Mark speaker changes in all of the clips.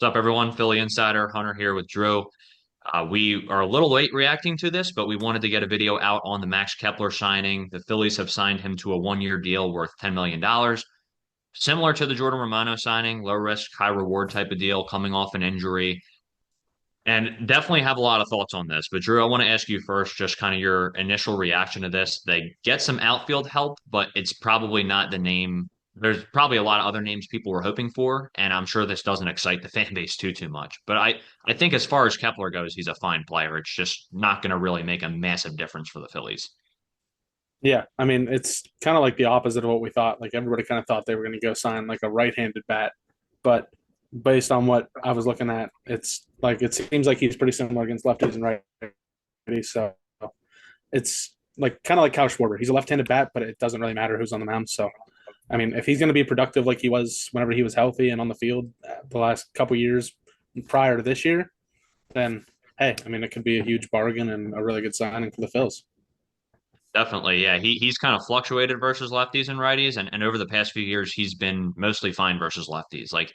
Speaker 1: What's up, everyone? Philly Insider Hunter here with Drew. We are a little late reacting to this, but we wanted to get a video out on the Max Kepler signing. The Phillies have signed him to a 1 year deal worth $10 million, similar to the Jordan Romano signing, low risk, high reward type of deal coming off an injury. And definitely have a lot of thoughts on this. But Drew, I want to ask you first, just kind of your initial reaction to this. They get some outfield help, but it's probably not the name. There's probably a lot of other names people were hoping for, and I'm sure this doesn't excite the fan base too much. But I think as far as Kepler goes, he's a fine player. It's just not going to really make a massive difference for the Phillies.
Speaker 2: Yeah, I mean, it's kind of like the opposite of what we thought. Like everybody kind of thought they were going to go sign like a right-handed bat, but based on what I was looking at, it's like it seems like he's pretty similar against lefties and righties. So it's like kind of like Kyle Schwarber. He's a left-handed bat, but it doesn't really matter who's on the mound. So I mean, if he's going to be productive like he was whenever he was healthy and on the field the last couple years prior to this year, then hey, I mean, it could be a huge bargain and a really good signing for the Phils.
Speaker 1: Definitely, yeah. He's kind of fluctuated versus lefties and righties, and over the past few years, he's been mostly fine versus lefties. Like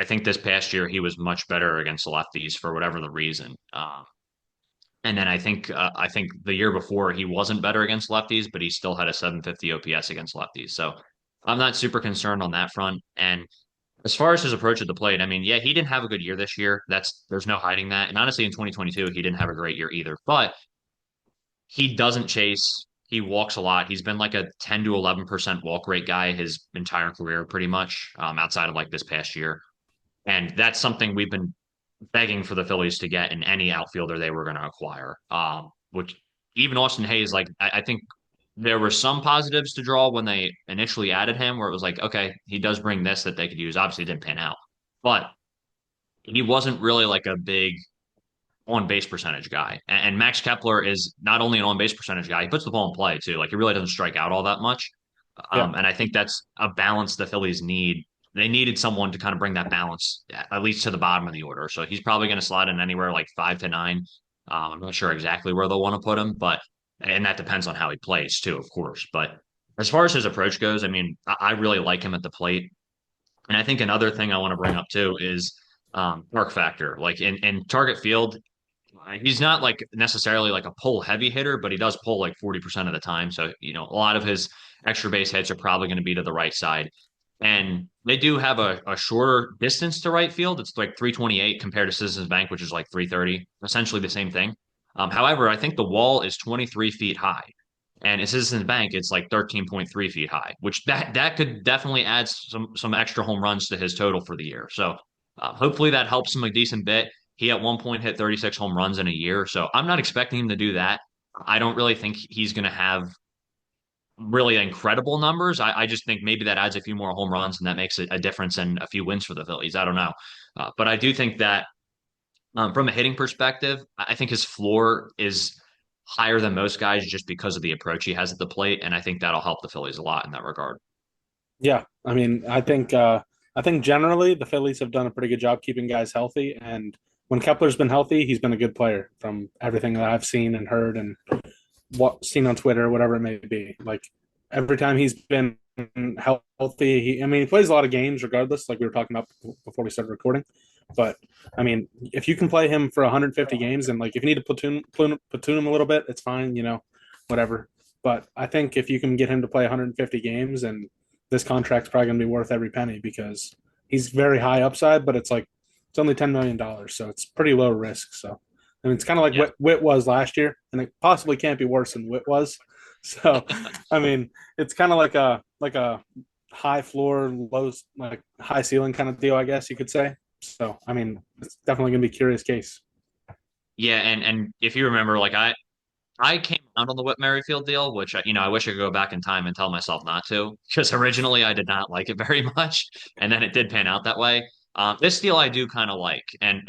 Speaker 1: I think this past year, he was much better against the lefties for whatever the reason. And then I think the year before he wasn't better against lefties, but he still had a 750 OPS against lefties. So I'm not super concerned on that front. And as far as his approach at the plate, I mean, yeah, he didn't have a good year this year. There's no hiding that. And honestly, in 2022, he didn't have a great year either. But he doesn't chase. He walks a lot. He's been like a 10 to 11% walk rate guy his entire career, pretty much, outside of like this past year. And that's something we've been begging for the Phillies to get in any outfielder they were going to acquire. Which even Austin Hayes, like I think there were some positives to draw when they initially added him, where it was like, okay, he does bring this that they could use. Obviously, it didn't pan out, but he wasn't really like a big on base percentage guy. And Max Kepler is not only an on base percentage guy, he puts the ball in play too. Like he really doesn't strike out all that much.
Speaker 2: Yeah.
Speaker 1: And I think that's a balance the Phillies need. They needed someone to kind of bring that balance at least to the bottom of the order. So he's probably going to slide in anywhere like 5 to 9. I'm not sure exactly where they'll want to put him, but and that depends on how he plays too, of course. But as far as his approach goes, I mean, I really like him at the plate. And I think another thing I want to bring up too is torque factor. Like in target field, he's not like necessarily like a pull heavy hitter, but he does pull like 40% of the time. So, a lot of his extra base hits are probably going to be to the right side. And they do have a shorter distance to right field. It's like 328 compared to Citizens Bank, which is like 330, essentially the same thing. However, I think the wall is 23 feet high. And at Citizens Bank, it's like 13.3 feet high, which that could definitely add some extra home runs to his total for the year. So hopefully that helps him a decent bit. He at one point hit 36 home runs in a year. So I'm not expecting him to do that. I don't really think he's going to have really incredible numbers. I just think maybe that adds a few more home runs and that makes a difference and a few wins for the Phillies. I don't know. But I do think that from a hitting perspective, I think his floor is higher than most guys just because of the approach he has at the plate. And I think that'll help the Phillies a lot in that regard.
Speaker 2: Yeah, I mean, I think generally the Phillies have done a pretty good job keeping guys healthy, and when Kepler's been healthy, he's been a good player from everything that I've seen and heard and what seen on Twitter, whatever it may be. Like every time he's been healthy, I mean, he plays a lot of games regardless, like we were talking about before we started recording. But I mean, if you can play him for 150 games, and like if you need to platoon him a little bit, it's fine, whatever. But I think if you can get him to play 150 games, and this contract's probably going to be worth every penny because he's very high upside, but it's only $10 million, so it's pretty low risk. So I mean, it's kind of like
Speaker 1: Yeah.
Speaker 2: what Witt was last year, and it possibly can't be worse than Witt was. So I mean, it's kind of like a high floor, low like high ceiling kind of deal, I guess you could say. So I mean, it's definitely going to be a curious case.
Speaker 1: Yeah, and if you remember, like I came out on the Whit Merrifield deal, which I wish I could go back in time and tell myself not to, because originally I did not like it very much, and then it did pan out that way. This deal I do kind of like, and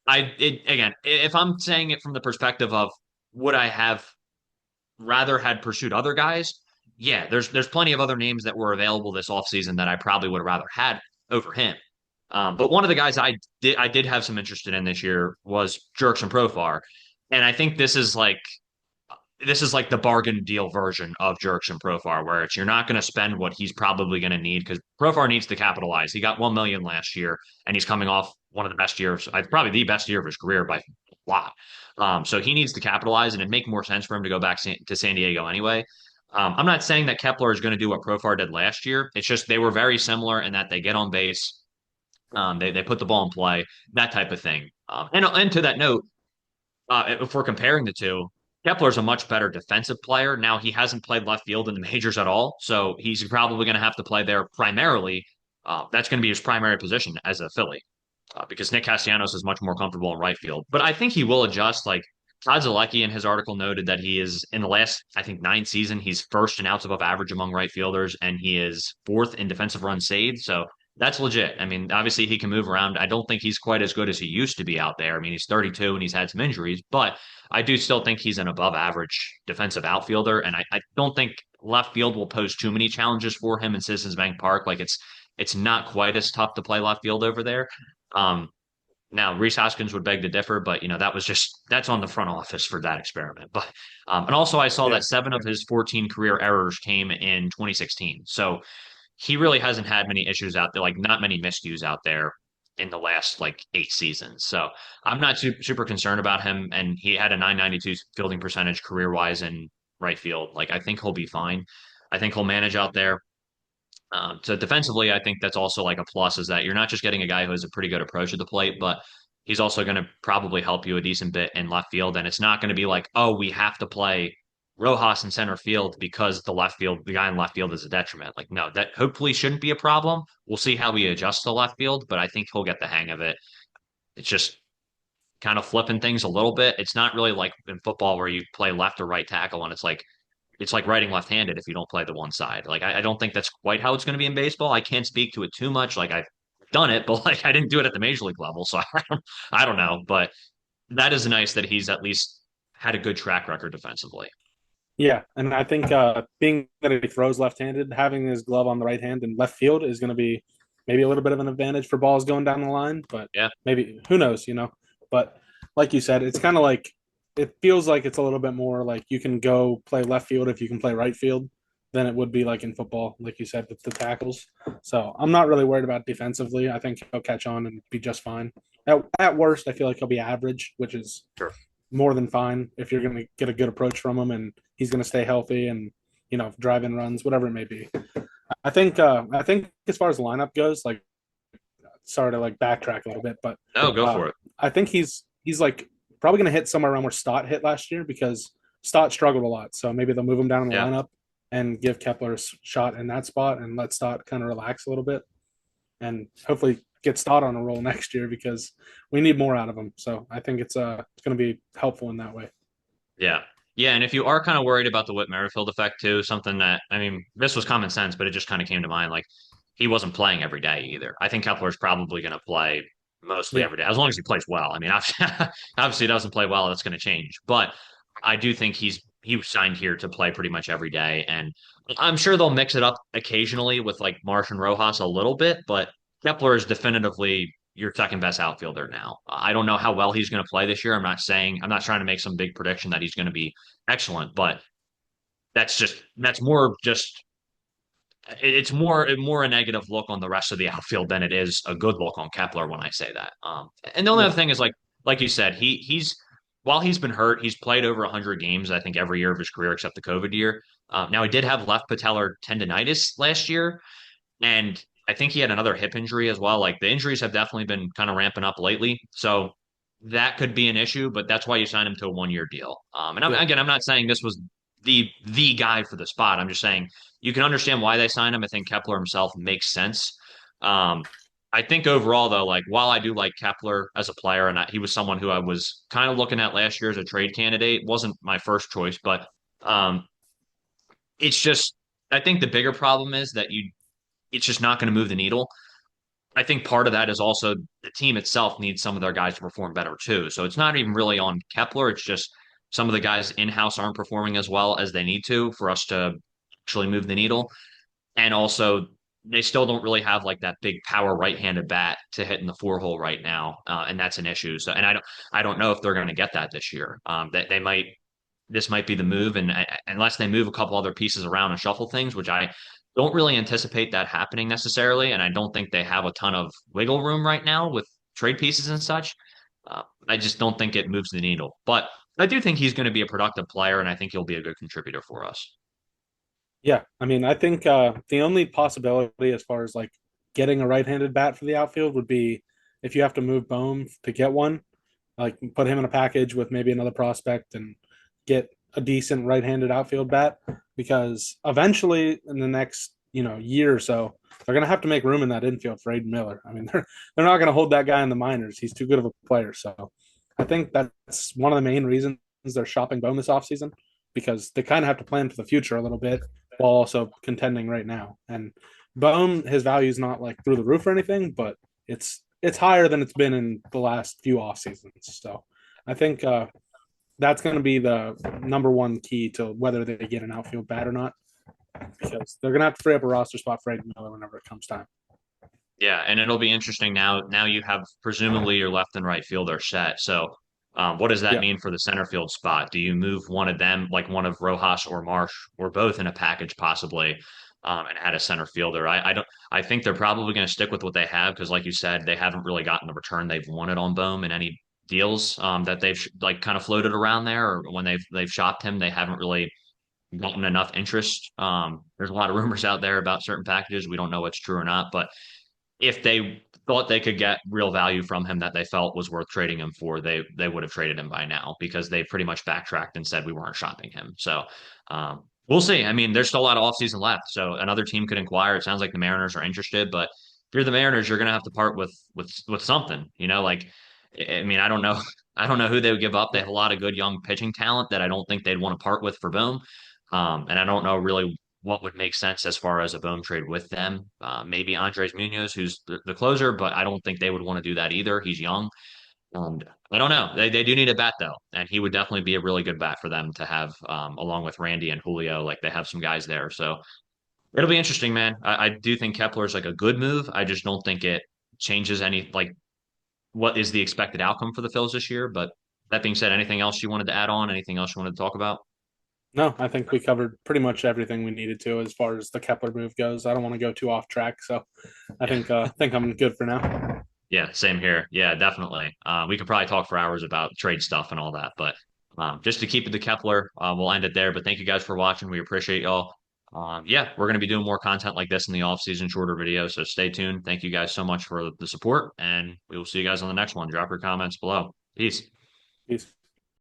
Speaker 1: again, if I'm saying it from the perspective of would I have rather had pursued other guys, yeah, there's plenty of other names that were available this offseason that I probably would have rather had over him. But one of the guys I did have some interest in this year was Jerks and Profar, and I think this is like this is like the bargain deal version of Jerks and Profar, where it's you're not going to spend what he's probably going to need because Profar needs to capitalize. He got 1 million last year, and he's coming off one of the best years, probably the best year of his career by a lot. So he needs to capitalize, and it'd make more sense for him to go back to San Diego anyway. I'm not saying that Kepler is going to do what Profar did last year. It's just they were very similar in that they get on base, they put the ball in play, that type of thing. And to that note, if we're comparing the two, Kepler's a much better defensive player. Now he hasn't played left field in the majors at all, so he's probably going to have to play there primarily. That's going to be his primary position as a Philly, because Nick Castellanos is much more comfortable in right field. But I think he will adjust. Like Todd Zalecki in his article noted that he is in the last, I think, 9 season, he's first in outs above average among right fielders, and he is fourth in defensive runs saved. So that's legit. I mean, obviously he can move around. I don't think he's quite as good as he used to be out there. I mean, he's 32 and he's had some injuries, but I do still think he's an above average defensive outfielder. And I don't think left field will pose too many challenges for him in Citizens Bank Park. Like it's not quite as tough to play left field over there. Um, Now, Reese Hoskins would beg to differ, but that was that's on the front office for that experiment. But and also I saw
Speaker 2: Yeah,
Speaker 1: that seven of his 14 career errors came in 2016. So he really hasn't had many issues out there, like not many miscues out there in the last like 8 seasons. So I'm not super concerned about him. And he had a 992 fielding percentage career wise in right field. Like I think he'll be fine. I think he'll manage out there. So defensively, I think that's also like a plus is that you're not just getting a guy who has a pretty good approach at the plate, but he's also going to probably help you a decent bit in left field. And it's not going to be like, oh, we have to play Rojas in center field because the guy in left field is a detriment. Like, no, that hopefully shouldn't be a problem. We'll see how we adjust to left field, but I think he'll get the hang of it. It's just kind of flipping things a little bit. It's not really like in football where you play left or right tackle and it's like writing left-handed if you don't play the one side. Like I don't think that's quite how it's going to be in baseball. I can't speak to it too much. Like I've done it, but like I didn't do it at the major league level, so I don't know. But that is nice that he's at least had a good track record defensively.
Speaker 2: yeah, and I think being that he throws left-handed, having his glove on the right hand in left field is going to be maybe a little bit of an advantage for balls going down the line. But
Speaker 1: Yeah,
Speaker 2: maybe who knows. But like you said, it's kind of like it feels like it's a little bit more like you can go play left field if you can play right field than it would be like in football, like you said, with the tackles. So I'm not really worried about defensively. I think he'll catch on and be just fine. At worst, I feel like he'll be average, which is
Speaker 1: sure.
Speaker 2: more than fine if you're going to get a good approach from him and he's going to stay healthy and drive in runs, whatever it may be. I think as far as the lineup goes, like sorry to like backtrack a little bit, but
Speaker 1: No, go
Speaker 2: uh,
Speaker 1: for it.
Speaker 2: I think he's like probably going to hit somewhere around where Stott hit last year because Stott struggled a lot. So maybe they'll move him down in the
Speaker 1: Yeah.
Speaker 2: lineup and give Kepler a shot in that spot and let Stott kind of relax a little bit and hopefully get Stott on a roll next year because we need more out of him. So I think it's going to be helpful in that way.
Speaker 1: Yeah. Yeah, and if you are kind of worried about the Whit Merrifield effect too, something that I mean, this was common sense, but it just kind of came to mind. Like he wasn't playing every day either. I think Kepler's probably going to play mostly
Speaker 2: Yeah,
Speaker 1: every day, as long as he plays well. I mean, obviously, he doesn't play well, that's going to change. But I do think he was signed here to play pretty much every day, and I'm sure they'll mix it up occasionally with like Marsh and Rojas a little bit, but Kepler is definitively your second best outfielder now. I don't know how well he's going to play this year. I'm not trying to make some big prediction that he's going to be excellent, but that's more just it's more a negative look on the rest of the outfield than it is a good look on Kepler when I say that. And the only other
Speaker 2: yeah,
Speaker 1: thing is like you said, he's while he's been hurt, he's played over 100 games, I think, every year of his career except the COVID year. Now, he did have left patellar tendonitis last year, and I think he had another hip injury as well. Like the injuries have definitely been kind of ramping up lately. So that could be an issue, but that's why you sign him to a 1 year deal.
Speaker 2: yeah,
Speaker 1: Again, I'm not saying this was the guy for the spot. I'm just saying you can understand why they signed him. I think Kepler himself makes sense. Um, I think overall, though, like while I do like Kepler as a player, and he was someone who I was kind of looking at last year as a trade candidate, wasn't my first choice, but um, it's just I think the bigger problem is that it's just not going to move the needle. I think part of that is also the team itself needs some of their guys to perform better too. So it's not even really on Kepler. It's just some of the guys in house aren't performing as well as they need to for us to actually move the needle. And also, they still don't really have like that big power right-handed bat to hit in the 4 hole right now, and that's an issue. So, and I don't know if they're going to get that this year. That they might this might be the move. And unless they move a couple other pieces around and shuffle things, which I don't really anticipate that happening necessarily. And I don't think they have a ton of wiggle room right now with trade pieces and such. I just don't think it moves the needle. But I do think he's going to be a productive player, and I think he'll be a good contributor for us.
Speaker 2: Yeah, I mean, I think the only possibility as far as like getting a right-handed bat for the outfield would be if you have to move Bohm to get one, like put him in a package with maybe another prospect and get a decent right-handed outfield bat. Because eventually, in the next year or so, they're going to have to make room in that infield for Aiden Miller. I mean, they're not going to hold that guy in the minors. He's too good of a player. So I think that's one of the main reasons they're shopping Bohm this offseason because they kind of have to plan for the future a little bit while also contending right now. And Bohm, his value is not like through the roof or anything, but it's higher than it's been in the last few off seasons. So I think that's going to be the number one key to whether they get an outfield bat or not, because they're going to have to free up a roster spot for Aiden Miller whenever it comes time.
Speaker 1: Yeah, and it'll be interesting now. Now you have presumably your left and right fielder set. So, what does that
Speaker 2: Yeah.
Speaker 1: mean for the center field spot? Do you move one of them, like one of Rojas or Marsh, or both in a package possibly, and add a center fielder? I don't. I think they're probably going to stick with what they have because, like you said, they haven't really gotten the return they've wanted on Bohm in any deals that they've like kind of floated around there, or when they've shopped him, they haven't really gotten enough interest. There's a lot of rumors out there about certain packages. We don't know what's true or not, but if they thought they could get real value from him that they felt was worth trading him for, they would have traded him by now because they pretty much backtracked and said we weren't shopping him. So we'll see. I mean, there's still a lot of offseason left, so another team could inquire. It sounds like the Mariners are interested, but if you're the Mariners, you're going to have to part with something. Like I mean, I don't know. I don't know who they would give up. They
Speaker 2: Yeah.
Speaker 1: have a lot of good young pitching talent that I don't think they'd want to part with for Boom. And I don't know really what would make sense as far as a Bohm trade with them. Maybe Andres Munoz, who's the closer, but I don't think they would want to do that either. He's young. And I don't know. They do need a bat though, and he would definitely be a really good bat for them to have along with Randy and Julio. Like they have some guys there, so it'll be interesting, man. I do think Kepler is like a good move. I just don't think it changes any like what is the expected outcome for the Phils this year. But that being said, anything else you wanted to add on? Anything else you wanted to talk about?
Speaker 2: No, I think we covered pretty much everything we needed to as far as the Kepler move goes. I don't want to go too off track, so I
Speaker 1: Yeah.
Speaker 2: think I'm good for now.
Speaker 1: Yeah, same here. Yeah, definitely. We could probably talk for hours about trade stuff and all that, but just to keep it to Kepler, we'll end it there. But thank you guys for watching. We appreciate y'all. Yeah, we're going to be doing more content like this in the off season, shorter videos. So stay tuned. Thank you guys so much for the support, and we will see you guys on the next one. Drop your comments below. Peace.
Speaker 2: Peace.